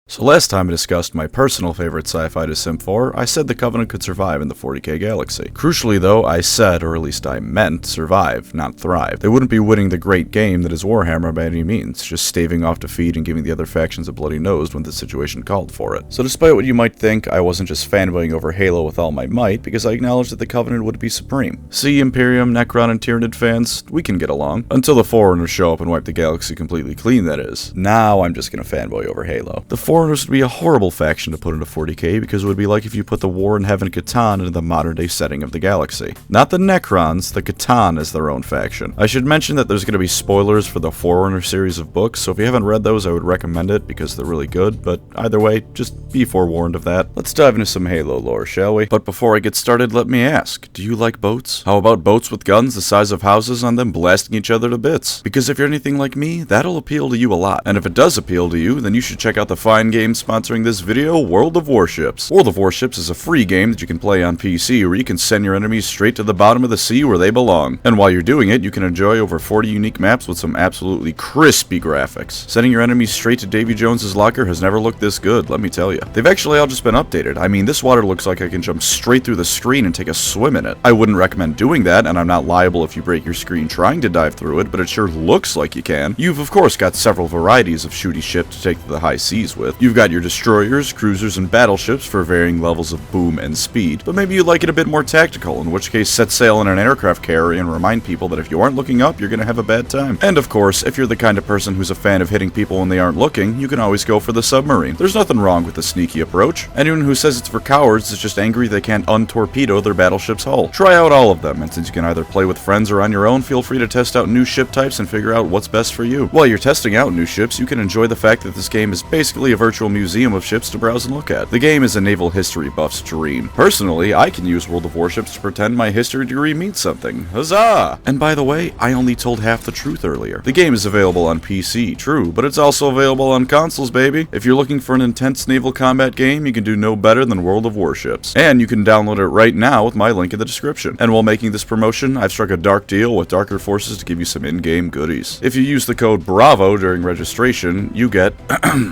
So last time I discussed my personal favorite sci-fi to sim for, I said the Covenant could survive in the 40k galaxy. Crucially though, I said, or at least I meant, survive, not thrive. They wouldn't be winning the great game that is Warhammer by any means, just staving off defeat and giving the other factions a bloody nose when the situation called for it. So despite what you might think, I wasn't just fanboying over Halo with all my might, because I acknowledged that the Covenant would be supreme. See, Imperium, Necron, and Tyranid fans, we can get along. Until the Forerunners show up and wipe the galaxy completely clean, that is. Now I'm just gonna fanboy over Halo. The Forerunners would be a horrible faction to put into 40k because it would be like if you put the War in Heaven Catan into the modern day setting of the galaxy. Not the Necrons, the Catan is their own faction. I should mention that there's going to be spoilers for the Forerunner series of books, so if you haven't read those I would recommend it because they're really good, but either way, just be forewarned of that. Let's dive into some Halo lore, shall we? But before I get started, let me ask, do you like boats? How about boats with guns the size of houses on them blasting each other to bits? Because if you're anything like me, that'll appeal to you a lot. And if it does appeal to you, then you should check out the fine game sponsoring this video, World of Warships. World of Warships is a free game that you can play on PC where you can send your enemies straight to the bottom of the sea where they belong. And while you're doing it, you can enjoy over 40 unique maps with some absolutely crispy graphics. Sending your enemies straight to Davy Jones's locker has never looked this good, let me tell you. They've actually all just been updated. I mean, this water looks like I can jump straight through the screen and take a swim in it. I wouldn't recommend doing that, and I'm not liable if you break your screen trying to dive through it, but it sure looks like you can. You've of course got several varieties of shooty ship to take to the high seas with. You've got your destroyers, cruisers, and battleships for varying levels of boom and speed, but maybe you'd like it a bit more tactical, in which case set sail in an aircraft carrier and remind people that if you aren't looking up, you're gonna have a bad time. And of course, if you're the kind of person who's a fan of hitting people when they aren't looking, you can always go for the submarine. There's nothing wrong with the sneaky approach. Anyone who says it's for cowards is just angry they can't untorpedo their battleship's hull. Try out all of them, and since you can either play with friends or on your own, feel free to test out new ship types and figure out what's best for you. While you're testing out new ships, you can enjoy the fact that this game is basically a virtual museum of ships to browse and look at. The game is a naval history buff's dream. Personally, I can use World of Warships to pretend my history degree means something. Huzzah! And by the way, I only told half the truth earlier. The game is available on PC, true, but it's also available on consoles, baby. If you're looking for an intense naval combat game, you can do no better than World of Warships. And you can download it right now with my link in the description. And while making this promotion, I've struck a dark deal with Darker Forces to give you some in-game goodies. If you use the code BRAVO during registration, you get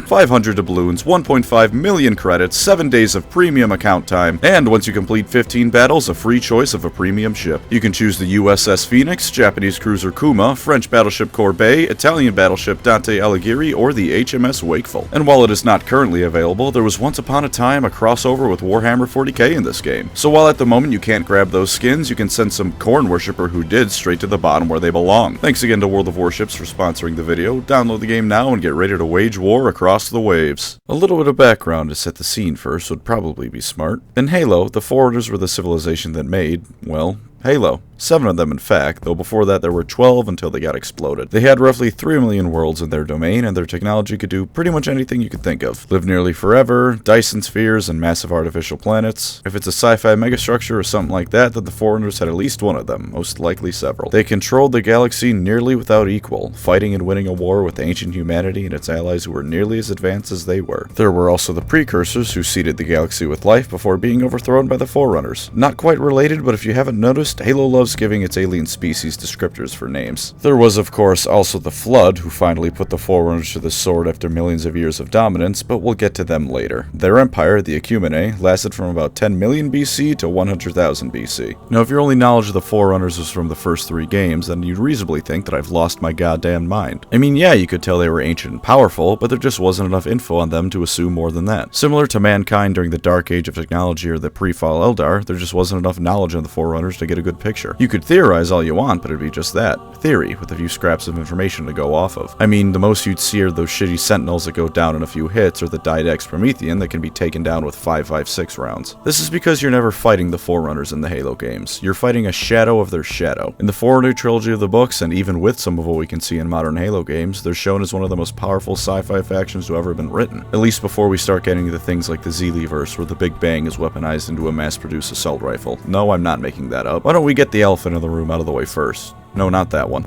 500 doubloons, 1.5 million credits, 7 days of premium account time, and once you complete 15 battles, a free choice of a premium ship. You can choose the USS Phoenix, Japanese cruiser Kuma, French battleship Courbet, Italian battleship Dante Alighieri, or the HMS Wakeful. And while it is not currently available, there was once upon a time a crossover with Warhammer 40k in this game. So while at the moment you can't grab those skins, you can send some corn worshipper who did straight to the bottom where they belong. Thanks again to World of Warships for sponsoring the video. Download the game now and get ready to wage war across the waves. A little bit of background to set the scene first would probably be smart. In Halo, the Forerunners were the civilization that made, well, Halo. 7 of them in fact, though before that there were 12 until they got exploded. They had roughly 3 million worlds in their domain, and their technology could do pretty much anything you could think of. Live nearly forever, Dyson spheres, and massive artificial planets. If it's a sci-fi megastructure or something like that, then the Forerunners had at least one of them, most likely several. They controlled the galaxy nearly without equal, fighting and winning a war with ancient humanity and its allies who were nearly as advanced as they were. There were also the Precursors who seeded the galaxy with life before being overthrown by the Forerunners. Not quite related, but if you haven't noticed, Halo loves giving its alien species descriptors for names. There was of course also the Flood, who finally put the Forerunners to the sword after millions of years of dominance, but we'll get to them later. Their empire, the Ecumene, lasted from about 10 million BC to 100,000 BC. Now if your only knowledge of the Forerunners was from the first 3 games, then you'd reasonably think that I've lost my goddamn mind. I mean, yeah, you could tell they were ancient and powerful, but there just wasn't enough info on them to assume more than that. Similar to mankind during the Dark Age of technology or the pre-fall Eldar, there just wasn't enough knowledge on the Forerunners to get a good picture. You could theorize all you want, but it'd be just that. Theory, with a few scraps of information to go off of. I mean, the most you'd see are those shitty sentinels that go down in a few hits, or the Didex Promethean that can be taken down with 5.56 rounds. This is because you're never fighting the Forerunners in the Halo games. You're fighting a shadow of their shadow. In the Forerunner trilogy of the books, and even with some of what we can see in modern Halo games, they're shown as one of the most powerful sci-fi factions to ever been written. At least before we start getting into things like the Zealeverse, where the Big Bang is weaponized into a mass-produced assault rifle. No, I'm not making that up. Why don't we get the elephant in the room out of the way first? No, not that one.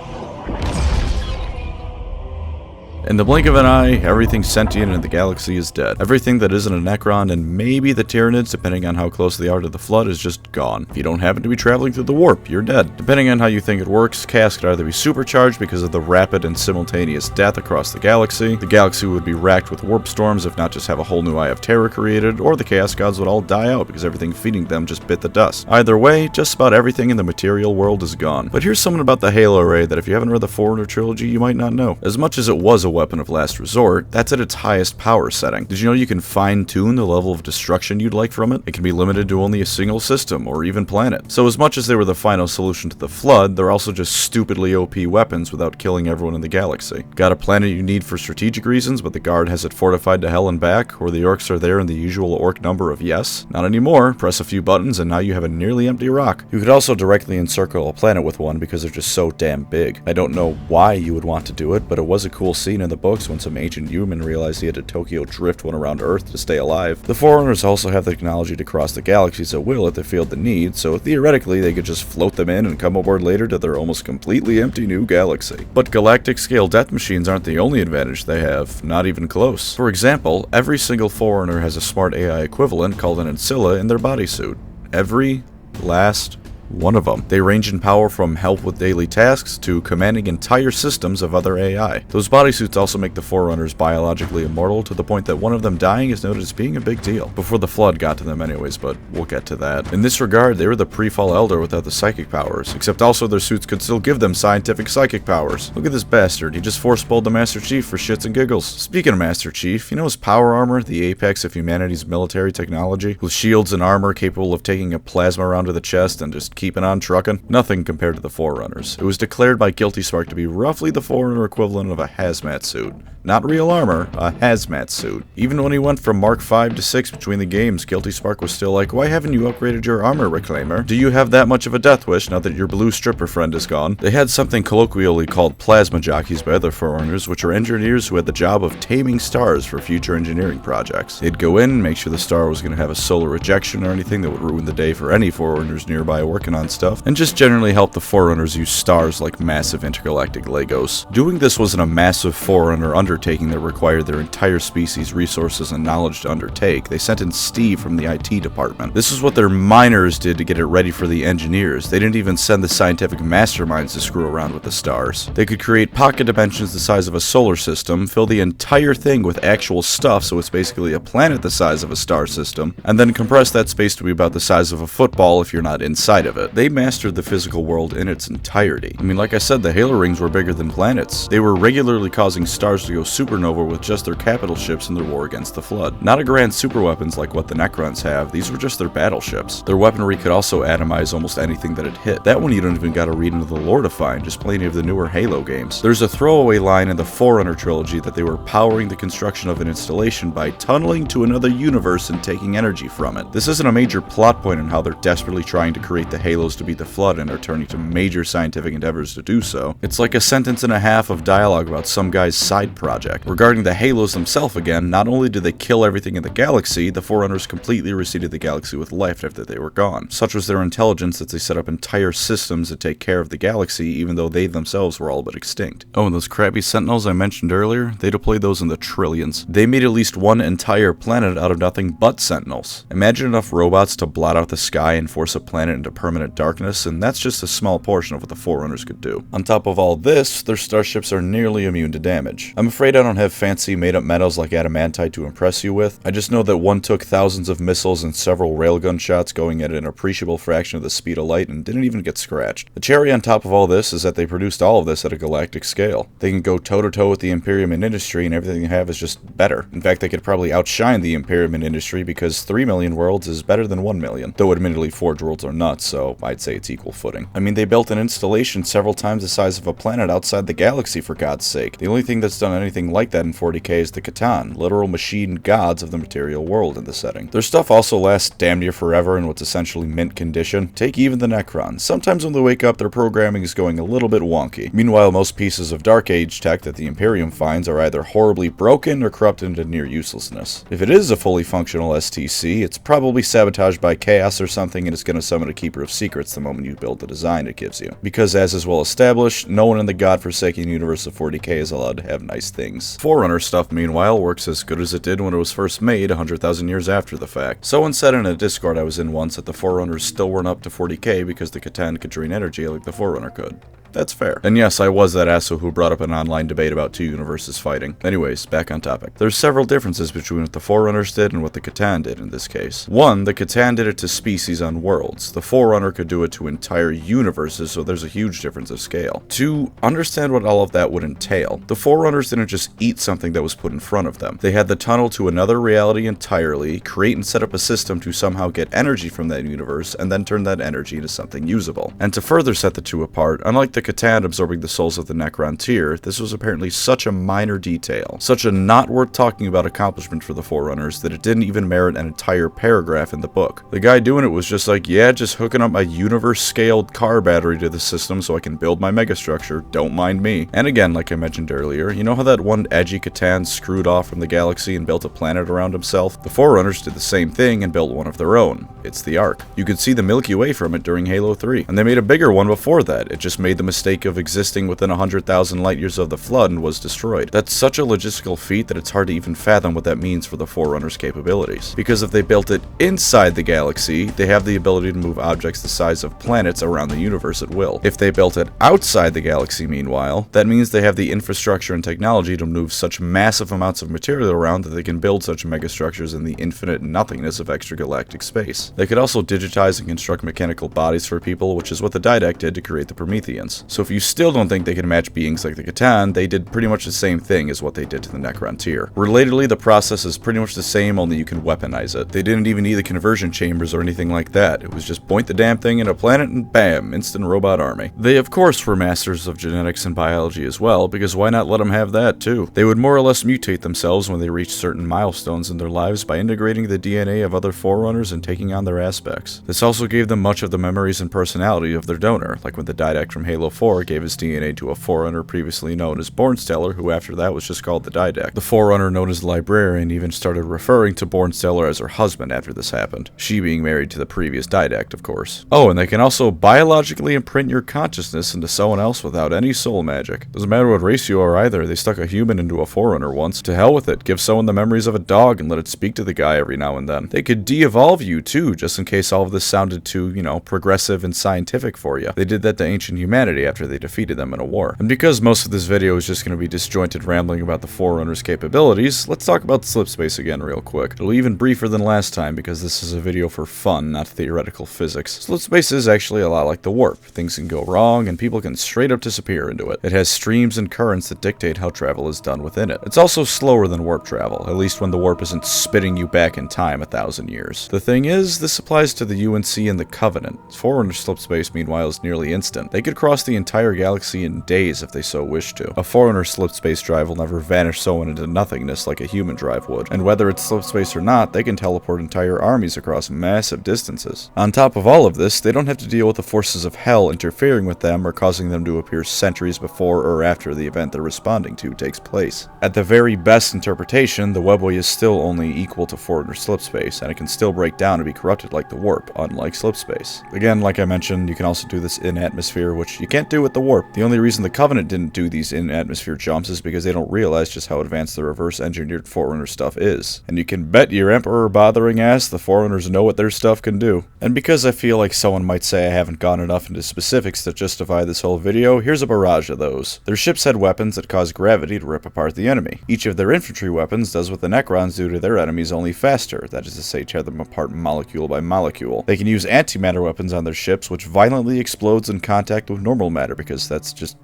In the blink of an eye, everything sentient in the galaxy is dead. Everything that isn't a Necron and maybe the Tyranids, depending on how close they are to the Flood, is just gone. If you don't happen to be traveling through the warp, you're dead. Depending on how you think it works, chaos could either be supercharged because of the rapid and simultaneous death across the galaxy would be racked with warp storms if not just have a whole new Eye of Terror created, or the Chaos Gods would all die out because everything feeding them just bit the dust. Either way, just about everything in the material world is gone. But here's something about the Halo array that if you haven't read the Forerunner trilogy, you might not know. As much as it was a weapon of last resort, that's at its highest power setting. Did you know you can fine-tune the level of destruction you'd like from it? It can be limited to only a single system, or even planet. So as much as they were the final solution to the Flood, they're also just stupidly OP weapons without killing everyone in the galaxy. Got a planet you need for strategic reasons, but the guard has it fortified to hell and back, or the orcs are there in the usual orc number of yes? Not anymore. Press a few buttons and now you have a nearly empty rock. You could also directly encircle a planet with one because they're just so damn big. I don't know why you would want to do it, but it was a cool scene in the books when some ancient human realized he had to Tokyo drift one around Earth to stay alive. The Forerunners also have the technology to cross the galaxies at will if they feel the need, so theoretically they could just float them in and come aboard later to their almost completely empty new galaxy. But galactic scale death machines aren't the only advantage they have, not even close. For example, every single Forerunner has a smart AI equivalent called an Ancilla in their bodysuit. Every last one of them. They range in power from help with daily tasks to commanding entire systems of other AI. Those bodysuits also make the Forerunners biologically immortal to the point that one of them dying is noted as being a big deal. Before the Flood got to them anyways, but we'll get to that. In this regard, they were the pre-fall Elder without the psychic powers, except also their suits could still give them scientific psychic powers. Look at this bastard, he just force-pulled the Master Chief for shits and giggles. Speaking of Master Chief, you know his power armor, the apex of humanity's military technology, with shields and armor capable of taking a plasma round to the chest and just keeping on trucking? Nothing compared to the Forerunners. It was declared by Guilty Spark to be roughly the Forerunner equivalent of a hazmat suit. Not real armor, a hazmat suit. Even when he went from Mark 5 to 6 between the games, Guilty Spark was still like, why haven't you upgraded your armor, Reclaimer? Do you have that much of a death wish now that your blue stripper friend is gone? They had something colloquially called plasma jockeys by other Forerunners, which are engineers who had the job of taming stars for future engineering projects. They'd go in, make sure the star was going to have a solar ejection or anything that would ruin the day for any Forerunners nearby working on stuff, and just generally help the Forerunners use stars like massive intergalactic Legos. Doing this wasn't a massive Forerunner undertaking that required their entire species' resources and knowledge to undertake. They sent in Steve from the IT department. This is what their miners did to get it ready for the engineers. They didn't even send the scientific masterminds to screw around with the stars. They could create pocket dimensions the size of a solar system, fill the entire thing with actual stuff so it's basically a planet the size of a star system, and then compress that space to be about the size of a football if you're not inside of it. They mastered the physical world in its entirety. I mean, like I said, the Halo rings were bigger than planets. They were regularly causing stars to go supernova with just their capital ships in their war against the Flood. Not a grand superweapons like what the Necrons have, these were just their battleships. Their weaponry could also atomize almost anything that it hit. That one you don't even gotta read into the lore to find, just play any of the newer Halo games. There's a throwaway line in the Forerunner trilogy that they were powering the construction of an installation by tunneling to another universe and taking energy from it. This isn't a major plot point in how they're desperately trying to create the Halos to beat the Flood and are turning to major scientific endeavors to do so. It's like a sentence and a half of dialogue about some guy's side project. Regarding the Halos themselves again, not only did they kill everything in the galaxy, the Forerunners completely reseeded the galaxy with life after they were gone. Such was their intelligence that they set up entire systems to take care of the galaxy even though they themselves were all but extinct. Oh, and those crappy sentinels I mentioned earlier, they deployed those in the trillions. They made at least one entire planet out of nothing but sentinels. Imagine enough robots to blot out the sky and force a planet into permanent darkness, and that's just a small portion of what the Forerunners could do. On top of all this, their starships are nearly immune to damage. I'm afraid I don't have fancy made-up metals like adamantite to impress you with. I just know that one took thousands of missiles and several railgun shots going at an appreciable fraction of the speed of light and didn't even get scratched. The cherry on top of all this is that they produced all of this at a galactic scale. They can go toe-to-toe with the Imperium in industry and everything they have is just better. In fact, they could probably outshine the Imperium in industry because 3 million worlds is better than 1 million. Though admittedly Forge worlds are nuts, so I'd say it's equal footing. I mean, they built an installation several times the size of a planet outside the galaxy for God's sake. The only thing that's done anything like that in 40k is the Catan, literal machine gods of the material world in the setting. Their stuff also lasts damn near forever in what's essentially mint condition. Take even the Necrons. Sometimes when they wake up, their programming is going a little bit wonky. Meanwhile, most pieces of Dark Age tech that the Imperium finds are either horribly broken or corrupted into near uselessness. If it is a fully functional STC, it's probably sabotaged by chaos or something and it's going to summon a Keeper of of secrets the moment you build the design it gives you. Because as is well established, no one in the godforsaken universe of 40k is allowed to have nice things. Forerunner stuff, meanwhile, works as good as it did when it was first made 100,000 years after the fact. Someone said in a Discord I was in once that the Forerunners still weren't up to 40k because the Catan could drain energy like the Forerunner could. That's fair. And yes, I was that asshole who brought up an online debate about two universes fighting. Anyways, back on topic. There's several differences between what the Forerunners did and what the Catan did in this case. One, the Catan did it to species on worlds. The Forerunner could do it to entire universes, so there's a huge difference of scale. Two, understand what all of that would entail. The Forerunners didn't just eat something that was put in front of them. They had the tunnel to another reality entirely, create and set up a system to somehow get energy from that universe, and then turn that energy into something usable. And to further set the two apart, unlike the Catan absorbing the souls of the Necrontyr, this was apparently such a minor detail, such a not worth talking about accomplishment for the Forerunners that it didn't even merit an entire paragraph in the book. The guy doing it was just like, yeah, just hooking up my universe-scaled car battery to the system so I can build my megastructure, don't mind me. And again, like I mentioned earlier, you know how that one edgy Catan screwed off from the galaxy and built a planet around himself? The Forerunners did the same thing and built one of their own. It's the Ark. You could see the Milky Way from it during Halo 3, and they made a bigger one before that. It just made the mistake of existing within 100,000 light years of the Flood and was destroyed. That's such a logistical feat that it's hard to even fathom what that means for the Forerunners' capabilities. Because if they built it inside the galaxy, they have the ability to move objects the size of planets around the universe at will. If they built it outside the galaxy, meanwhile, that means they have the infrastructure and technology to move such massive amounts of material around that they can build such megastructures in the infinite nothingness of extragalactic space. They could also digitize and construct mechanical bodies for people, which is what the Didact did to create the Prometheans. So if you still don't think they can match beings like the Catan, they did pretty much the same thing as what they did to the Necrontyr. Relatedly, the process is pretty much the same, only you can weaponize it. They didn't even need the conversion chambers or anything like that. It was just point the damn thing in a planet and bam, instant robot army. They of course were masters of genetics and biology as well, because why not let them have that too? They would more or less mutate themselves when they reached certain milestones in their lives by integrating the DNA of other Forerunners and taking on their aspects. This also gave them much of the memories and personality of their donor, like when the Didact from Halo 4 gave his DNA to a Forerunner previously known as Bornstellar, who after that was just called the Didact. The Forerunner known as the Librarian even started referring to Bornstellar as her husband after this happened, she being married to the previous Didact, of course. Oh, and they can also biologically imprint your consciousness into someone else without any soul magic. Doesn't matter what race you are either, they stuck a human into a Forerunner once. To hell with it, give someone the memories of a dog and let it speak to the guy every now and then. They could de-evolve you too, just in case all of this sounded too, progressive and scientific for you. They did that to ancient humanity after they defeated them in a war. And because most of this video is just going to be disjointed rambling about the Forerunners' capabilities, let's talk about slipspace again real quick. It'll be even briefer than last time because this is a video for fun, not theoretical physics. Slipspace is actually a lot like the warp. Things can go wrong and people can straight up disappear into it. It has streams and currents that dictate how travel is done within it. It's also slower than warp travel, at least when the warp isn't spitting you back in time 1,000 years. The thing is, this applies to the UNC and the Covenant. Forerunner slipspace, meanwhile, is nearly instant. They could cross the entire galaxy in days if they so wished to. A Forerunner slipspace drive will never vanish someone into nothingness like a human drive would, and whether it's slipspace or not, they can teleport entire armies across massive distances. On top of all of this, they don't have to deal with the forces of hell interfering with them or causing them to appear centuries before or after the event they're responding to takes place. At the very best interpretation, the webway is still only equal to Forerunner slipspace, and it can still break down and be corrupted like the warp, unlike slipspace. Again, like I mentioned, you can also do this in atmosphere, which you can't do with the warp. The only reason the Covenant didn't do these in-atmosphere jumps is because they don't realize just how advanced the reverse-engineered Forerunner stuff is. And you can bet your emperor-bothering ass the Forerunners know what their stuff can do. And because I feel like someone might say I haven't gone enough into specifics to justify this whole video, here's a barrage of those. Their ships had weapons that cause gravity to rip apart the enemy. Each of their infantry weapons does what the Necrons do to their enemies, only faster, that is to say, tear them apart molecule by molecule. They can use antimatter weapons on their ships, which violently explodes in contact with normal matter, because that's just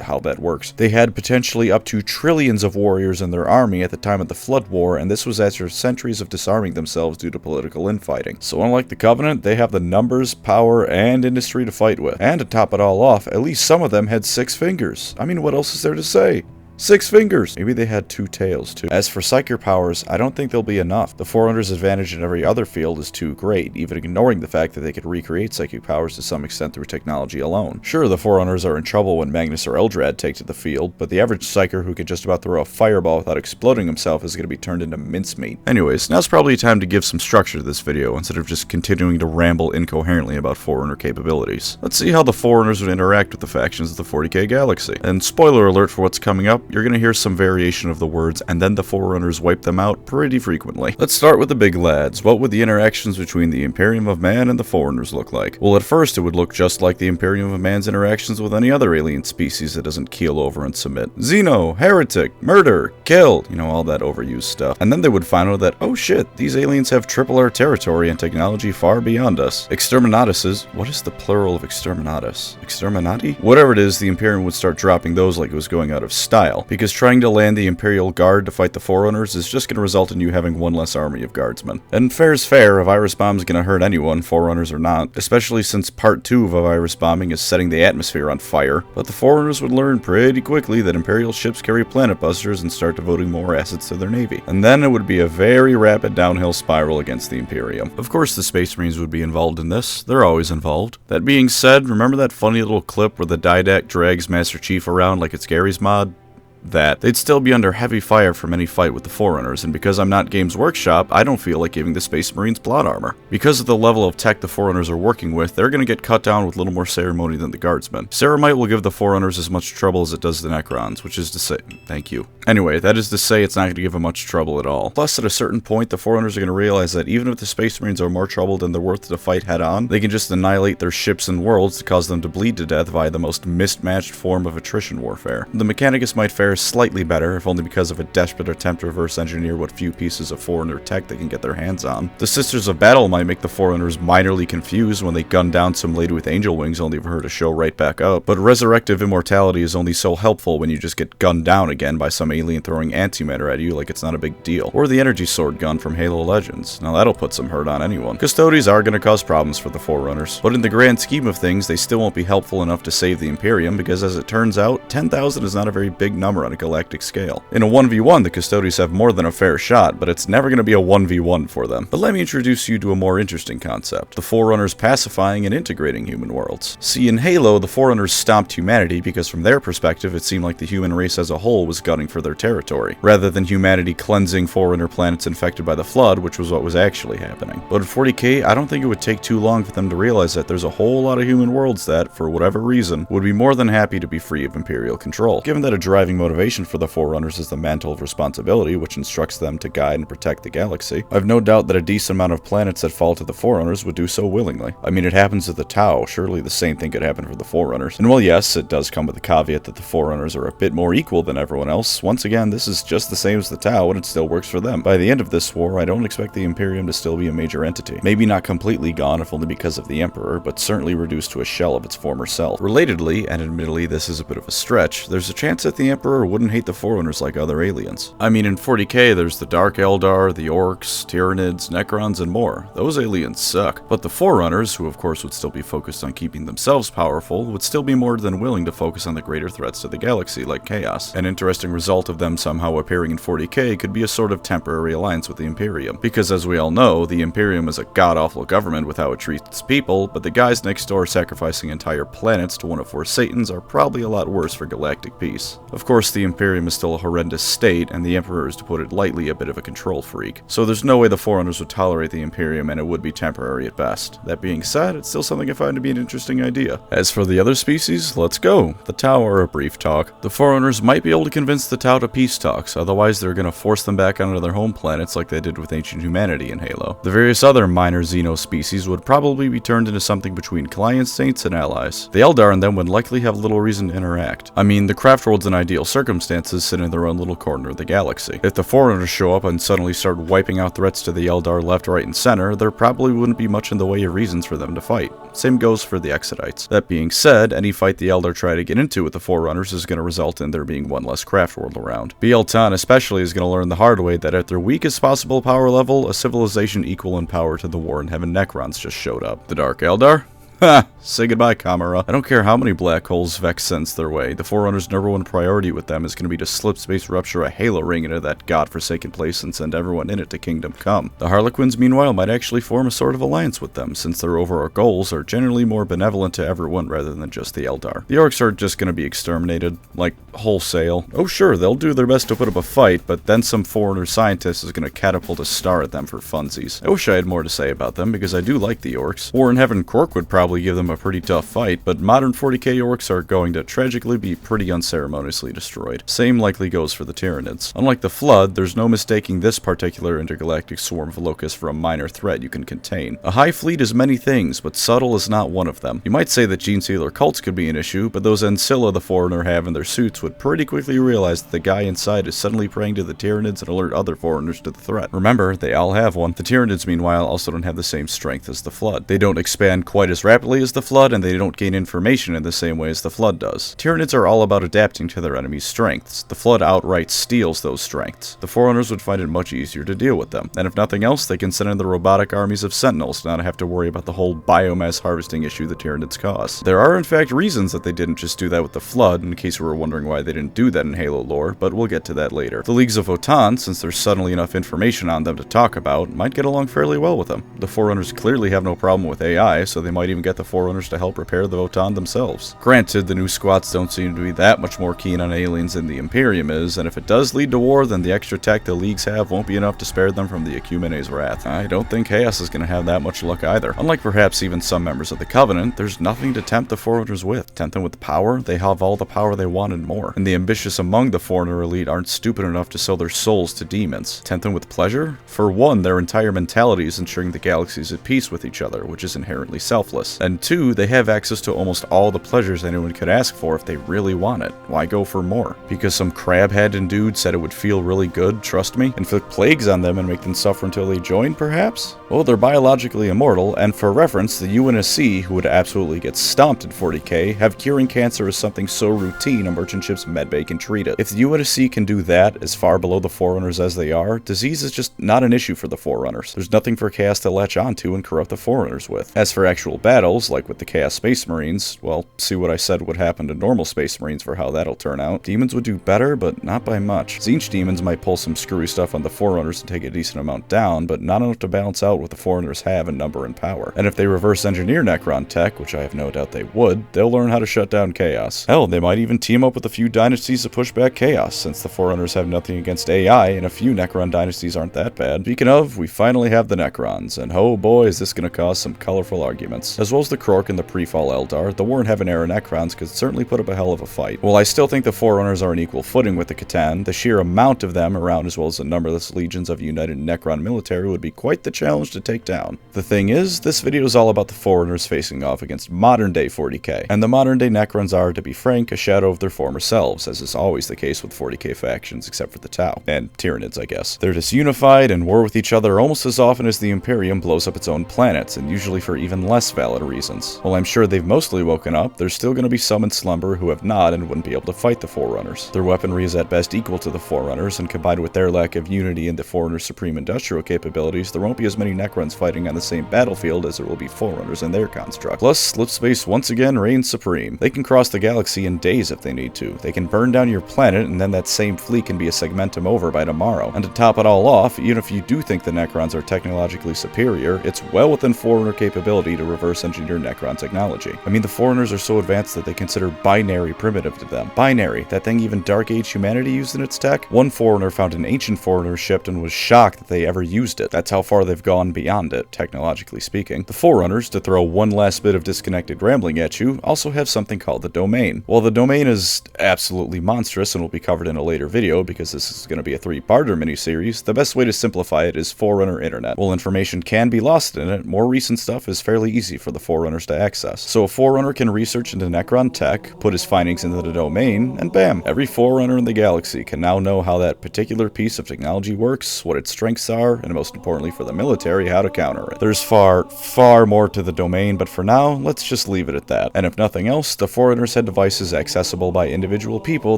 how that works. They had potentially up to trillions of warriors in their army at the time of the Flood War, and this was after centuries of disarming themselves due to political infighting. So unlike the Covenant, they have the numbers, power, and industry to fight with. And to top it all off, at least some of them had 6 fingers. I mean, what else is there to say? 6 fingers! Maybe they had 2 tails, too. As for psychic powers, I don't think they'll be enough. The Forerunners' advantage in every other field is too great, even ignoring the fact that they could recreate psychic powers to some extent through technology alone. Sure, the Forerunners are in trouble when Magnus or Eldrad take to the field, but the average psyker who can just about throw a fireball without exploding himself is going to be turned into mincemeat. Anyways, now's probably time to give some structure to this video instead of just continuing to ramble incoherently about Forerunner capabilities. Let's see how the Forerunners would interact with the factions of the 40k galaxy. And spoiler alert for what's coming up, you're going to hear some variation of the words and then the Forerunners wipe them out pretty frequently. Let's start with the big lads. What would the interactions between the Imperium of Man and the Forerunners look like? Well, at first it would look just like the Imperium of Man's interactions with any other alien species that doesn't keel over and submit. Xeno, heretic, murder, kill, you know, all that overused stuff. And then they would find out that, oh shit, these aliens have triple our territory and technology far beyond us. Exterminatus, what is the plural of exterminatus? Exterminati? Whatever it is, the Imperium would start dropping those like it was going out of style, because trying to land the Imperial Guard to fight the Forerunners is just going to result in you having one less army of guardsmen. And fair's fair, a virus bomb's going to hurt anyone, Forerunners or not, especially since part 2 of a virus bombing is setting the atmosphere on fire. But the Forerunners would learn pretty quickly that Imperial ships carry planet busters and start devoting more assets to their navy. And then it would be a very rapid downhill spiral against the Imperium. Of course the Space Marines would be involved in this, they're always involved. That being said, remember that funny little clip where the Didact drags Master Chief around like it's Gary's mod? That they'd still be under heavy fire from any fight with the Forerunners, and because I'm not Games Workshop, I don't feel like giving the Space Marines plot armor. Because of the level of tech the Forerunners are working with, they're going to get cut down with little more ceremony than the Guardsmen. Ceramite will give the Forerunners as much trouble as it does the Necrons, which is to say, thank you. Anyway, that is to say it's not going to give them much trouble at all. Plus, at a certain point, the Forerunners are going to realize that even if the Space Marines are more trouble than they're worth to fight head-on, they can just annihilate their ships and worlds to cause them to bleed to death via the most mismatched form of attrition warfare. The Mechanicus might fare slightly better, if only because of a desperate attempt to reverse engineer what few pieces of Forerunner tech they can get their hands on. The Sisters of Battle might make the Forerunners minorly confused when they gun down some lady with angel wings only for her to show right back up, but resurrective immortality is only so helpful when you just get gunned down again by some alien throwing antimatter at you like it's not a big deal. Or the energy sword gun from Halo Legends. Now that'll put some hurt on anyone. Custodes are going to cause problems for the Forerunners, but in the grand scheme of things, they still won't be helpful enough to save the Imperium because as it turns out, 10,000 is not a very big number on a galactic scale. In a 1v1, the Custodes have more than a fair shot, but it's never going to be a 1v1 for them. But let me introduce you to a more interesting concept, the Forerunners pacifying and integrating human worlds. See, in Halo, the Forerunners stomped humanity because from their perspective, it seemed like the human race as a whole was gunning for their territory, rather than humanity cleansing Forerunner planets infected by the Flood, which was what was actually happening. But in 40k, I don't think it would take too long for them to realize that there's a whole lot of human worlds that, for whatever reason, would be more than happy to be free of Imperial control. Given that a driving motivation for the Forerunners is the mantle of responsibility, which instructs them to guide and protect the galaxy, I've no doubt that a decent amount of planets that fall to the Forerunners would do so willingly. I mean, it happens to the Tau, surely the same thing could happen for the Forerunners. And while yes, it does come with the caveat that the Forerunners are a bit more equal than everyone else, once again, this is just the same as the Tau and it still works for them. By the end of this war, I don't expect the Imperium to still be a major entity. Maybe not completely gone if only because of the Emperor, but certainly reduced to a shell of its former self. Relatedly, and admittedly this is a bit of a stretch, there's a chance that the Emperor wouldn't hate the Forerunners like other aliens. I mean, in 40k, there's the Dark Eldar, the Orcs, Tyranids, Necrons, and more. Those aliens suck. But the Forerunners, who of course would still be focused on keeping themselves powerful, would still be more than willing to focus on the greater threats to the galaxy, like Chaos. An interesting result of them somehow appearing in 40k could be a sort of temporary alliance with the Imperium. Because as we all know, the Imperium is a god-awful government with how it treats its people, but the guys next door sacrificing entire planets to one of 4 Satans are probably a lot worse for galactic peace. Of course, the Imperium is still a horrendous state, and the Emperor is, to put it lightly, a bit of a control freak. So there's no way the Forerunners would tolerate the Imperium, and it would be temporary at best. That being said, it's still something I find to be an interesting idea. As for the other species, let's go. The Tau are a brief talk. The Forerunners might be able to convince the Tau to peace talks, otherwise they're gonna force them back onto their home planets like they did with ancient humanity in Halo. The various other minor Xeno species would probably be turned into something between client saints and allies. The Eldar and them would likely have little reason to interact. I mean, the craft worlds in ideal circumstances sit in their own little corner of the galaxy. If the Forerunners show up and suddenly start wiping out threats to the Eldar left, right, and center, there probably wouldn't be much in the way of reasons for them to fight. Same goes for the Exodites. That being said, any fight the Eldar try to get into with the Forerunners is going to result in there being one less craft world around. Biel-Tan especially is going to learn the hard way that at their weakest possible power level, a civilization equal in power to the War in Heaven Necrons just showed up. The Dark Eldar? Ha! Say goodbye, Kamara. I don't care how many black holes Vex sends their way. The Forerunners' number one priority with them is going to be to slip space rupture a halo ring into that godforsaken place and send everyone in it to Kingdom Come. The Harlequins, meanwhile, might actually form a sort of alliance with them, since their overall goals are generally more benevolent to everyone rather than just the Eldar. The orcs are just going to be exterminated, like, wholesale. Oh sure, they'll do their best to put up a fight, but then some Forerunner scientist is going to catapult a star at them for funsies. I wish I had more to say about them, because I do like the orcs. War in Heaven Quark would probably give them a pretty tough fight, but modern 40k orcs are going to tragically be pretty unceremoniously destroyed. Same likely goes for the Tyranids. Unlike the Flood, there's no mistaking this particular intergalactic swarm of locusts for a minor threat you can contain. A hive fleet is many things, but subtle is not one of them. You might say that gene sealer cults could be an issue, but those Ancilla the Forerunner have in their suits would pretty quickly realize that the guy inside is suddenly praying to the Tyranids and alert other Forerunners to the threat. Remember, they all have one. The Tyranids, meanwhile, also don't have the same strength as the Flood. They don't expand quite as rapidly as the Flood, and they don't gain information in the same way as the Flood does. Tyranids are all about adapting to their enemy's strengths. The Flood outright steals those strengths. The Forerunners would find it much easier to deal with them. And if nothing else, they can send in the robotic armies of Sentinels to not have to worry about the whole biomass harvesting issue the Tyranids cause. There are in fact reasons that they didn't just do that with the Flood, in case you were wondering why they didn't do that in Halo lore, but we'll get to that later. The Leagues of Votann, since there's suddenly enough information on them to talk about, might get along fairly well with them. The Forerunners clearly have no problem with AI, so they might even get the Forerunners to help repair the Votann themselves. Granted, the new squats don't seem to be that much more keen on aliens than the Imperium is, and if it does lead to war, then the extra tech the Leagues have won't be enough to spare them from the Ecumene's wrath. I don't think Chaos is going to have that much luck either. Unlike perhaps even some members of the Covenant, there's nothing to tempt the Forerunners with. Tempt them with power? They have all the power they want and more. And the ambitious among the Forerunner elite aren't stupid enough to sell their souls to demons. Tempt them with pleasure? For one, their entire mentality is ensuring the galaxy is at peace with each other, which is inherently selfless. And two, they have access to almost all the pleasures anyone could ask for if they really want it. Why go for more? Because some crab-headed dude said it would feel really good, trust me? Inflict plagues on them and make them suffer until they join, perhaps? Well, they're biologically immortal, and for reference, the UNSC, who would absolutely get stomped in 40k, have curing cancer as something so routine a merchant ship's medbay can treat it. If the UNSC can do that, as far below the Forerunners as they are, disease is just not an issue for the Forerunners. There's nothing for Chaos to latch onto and corrupt the Forerunners with. As for actual battles, like with the Chaos Space Marines, well, see what I said would happen to normal Space Marines for how that'll turn out. Demons would do better, but not by much. Tzeentch demons might pull some screwy stuff on the Forerunners and take a decent amount down, but not enough to balance out what the Forerunners have in number and power. And if they reverse engineer Necron tech, which I have no doubt they would, they'll learn how to shut down Chaos. Hell, they might even team up with a few dynasties to push back Chaos, since the Forerunners have nothing against AI, and a few Necron dynasties aren't that bad. Speaking of, we finally have the Necrons, and oh boy is this gonna cause some colorful arguments. As well as the Krork and the pre-fall Eldar, the War in Heaven era Necrons could certainly put up a hell of a fight. While I still think the Forerunners are on equal footing with the C'tan, the sheer amount of them around as well as the numberless legions of united Necron military would be quite the challenge to take down. The thing is, this video is all about the Forerunners facing off against modern day 40k, and the modern day Necrons are, to be frank, a shadow of their former selves, as is always the case with 40k factions except for the Tau, and Tyranids I guess. They're disunified and war with each other almost as often as the Imperium blows up its own planets, and usually for even less valid reasons. While I'm sure they've mostly woken up, there's still going to be some in slumber who have not and wouldn't be able to fight the Forerunners. Their weaponry is at best equal to the Forerunners, and combined with their lack of unity in the Forerunners' supreme industrial capabilities, there won't be as many Necrons fighting on the same battlefield as there will be Forerunners in their construct. Plus, slip space once again reigns supreme. They can cross the galaxy in days if they need to. They can burn down your planet, and then that same fleet can be a segmentum over by tomorrow. And to top it all off, even if you do think the Necrons are technologically superior, it's well within Forerunner capability to reverse engineer Necron technology. I mean, the Forerunners are so advanced that they consider binary primitive to them. Binary, that thing even Dark Age humanity used in its tech? One Forerunner found an ancient Forerunner ship and was shocked that they ever used it. That's how far they've gone beyond it, technologically speaking. The Forerunners, to throw one last bit of disconnected rambling at you, also have something called the Domain. While the Domain is absolutely monstrous and will be covered in a later video because this is going to be a 3-parter miniseries, the best way to simplify it is Forerunner Internet. While information can be lost in it, more recent stuff is fairly easy for the Forerunners to access. So a Forerunner can research into Necron tech, put his findings into the Domain, and bam! Every Forerunner in the galaxy can now know how that particular piece of technology works, what its strengths are, and most importantly for the military, how to counter it. There's far more to the Domain, but for now, let's just leave it at that. And if nothing else, the Forerunners had devices accessible by individual people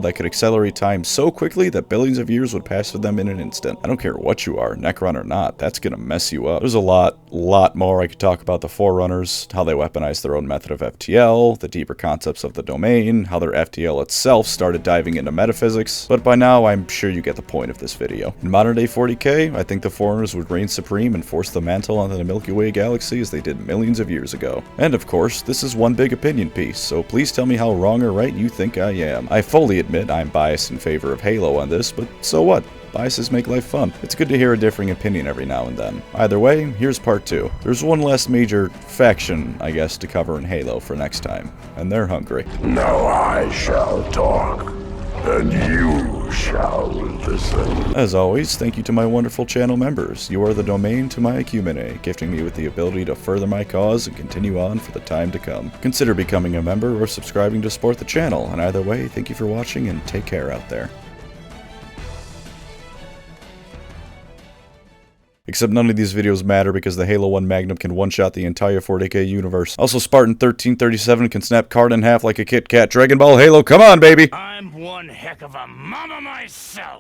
that could accelerate time so quickly that billions of years would pass for them in an instant. I don't care what you are, Necron or not, that's gonna mess you up. There's a lot more I could talk about the Forerunners. how they weaponized their own method of FTL, the deeper concepts of the domain, how their FTL itself started diving into metaphysics, but by now I'm sure you get the point of this video. In modern day 40k, I think the Forerunners would reign supreme and force the mantle onto the Milky Way galaxy as they did millions of years ago. And of course, this is one big opinion piece, so please tell me how wrong or right you think I am. I fully admit I'm biased in favor of Halo on this, but so what? Biases make life fun. It's good to hear a differing opinion every now and then. Either way, here's part 2. There's one last major faction, I guess, to cover in Halo for next time, and they're hungry. Now I shall talk, and you shall listen. As always, thank you to my wonderful channel members. You are the domain to my Ecumene, gifting me with the ability to further my cause and continue on for the time to come. Consider becoming a member or subscribing to support the channel, and either way, thank you for watching and take care out there. Except none of these videos matter because the Halo 1 Magnum can one-shot the entire 40k universe. Also, Spartan 1337 can snap card in half like a Kit Kat. Dragon Ball Halo, come on, baby! I'm one heck of a mama myself!